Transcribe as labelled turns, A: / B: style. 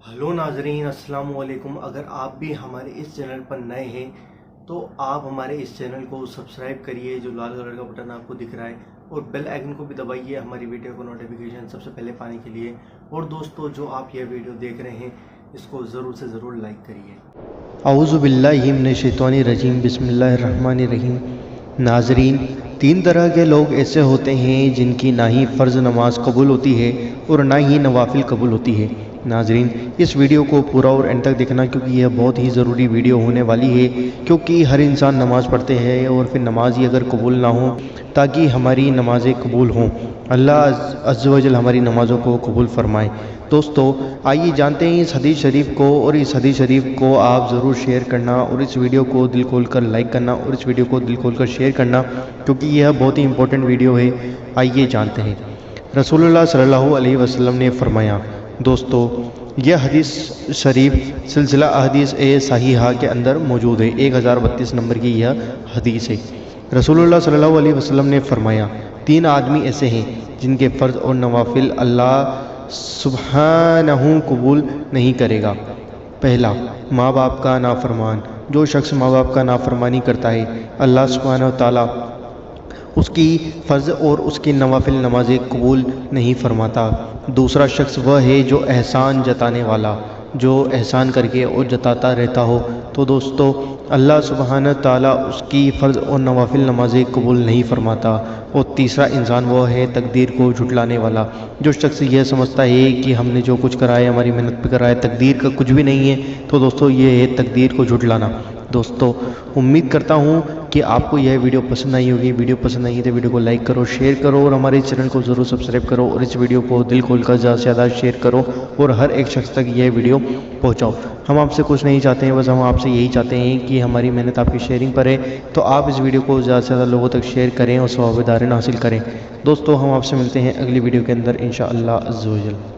A: Hello नाजरीन, अस्सलाम वालेकुम। अगर आप भी हमारे इस चैनल पर नए हैं तो आप हमारे इस चैनल को सब्सक्राइब करिए, जो लाल कलर का बटन आपको दिख रहा है, और बेल आइकन को भी दबाइए हमारी वीडियो को नोटिफिकेशन सबसे पहले पाने के लिए। और दोस्तों, जो आप ये वीडियो देख रहे हैं इसको ज़रूर से ज़रूर लाइक करिए।
B: औज़ु बिल्लाहि मिनश शैतानिर रजीम, बिस्मिल्लाहिर रहमानिर रहीम। नाजरीन, 3 तरह के लोग ऐसे होते हैं जिनकी ना ही फ़र्ज़ नमाज कबूल होती है और ना ही नवाफिल कबूल होती है। नाजरीन, इस वीडियो को पूरा और एंड तक देखना, क्योंकि यह बहुत ही ज़रूरी वीडियो होने वाली है। क्योंकि हर इंसान नमाज़ पढ़ते हैं और फिर नमाज ही अगर कबूल ना हो, ताकि हमारी नमाज़ें कबूल हों, अल्लाह अज़्ज़ व जल हमारी नमाज़ों को कबूल फरमाए। दोस्तों, आइए जानते हैं इस हदीस शरीफ को, और इस हदीस शरीफ को आप ज़रूर शेयर करना, और इस वीडियो को दिल खोल कर लाइक करना, और इस वीडियो को दिल खोल कर शेयर करना, क्योंकि यह बहुत ही इंपॉर्टेंट वीडियो है। आइए जानते हैं। रसूलुल्लाह सल्लल्लाहु अलैहि वसल्लम ने फरमाया। दोस्तों, यह हदीस शरीफ सिलसिला अहदीस ए सहीहा के अंदर मौजूद है। 1032 नंबर की यह हदीस है। रसूलुल्लाह सल्लल्लाहु अलैहि वसल्लम ने फरमाया, 3 आदमी ऐसे हैं जिनके फ़र्ज़ और नवाफिल अल्लाह सुब्हानहू कबूल नहीं करेगा। पहला, माँ बाप का नाफरमान। जो शख्स माँ बाप का नाफरमानी करता है, अल्लाह सुब्हानहू तआला उसकी फ़र्ज़ और उसकी नवाफिल नमाज़ें कबूल नहीं फरमाता। दूसरा शख्स वह है जो एहसान जताने वाला, जो एहसान करके और जताता रहता हो, तो दोस्तों अल्लाह सुब्हानहू तआला उसकी फ़र्ज़ और नवाफिल नमाज़ें कबूल नहीं फरमाता। और तीसरा इंसान वो है तकदीर को झुटलाने वाला। जो शख्स यह समझता है कि हमने जो कुछ करा है हमारी मेहनत पे करा है, तकदीर का कुछ भी नहीं है, तो दोस्तों ये है तकदीर को झुटलाना। दोस्तों, उम्मीद करता हूँ कि आपको यह वीडियो पसंद आई होगी। वीडियो पसंद आई है तो वीडियो को लाइक करो, शेयर करो, और हमारे चैनल को ज़रूर सब्सक्राइब करो, और इस वीडियो को दिल खोलकर ज़्यादा से ज़्यादा शेयर करो, और हर एक शख्स तक यह वीडियो पहुँचाओ। हम आपसे कुछ नहीं चाहते हैं, बस हम आपसे यही चाहते हैं कि हमारी मेहनत आपकी शेयरिंग पर है, तो आप इस वीडियो को ज़्यादा से ज़्यादा लोगों तक शेयर करें और सवाब-ए-दारिन हासिल करें। दोस्तों, हम आपसे मिलते हैं अगली वीडियो के अंदर इंशाअल्लाह अज़्ज़ व जल।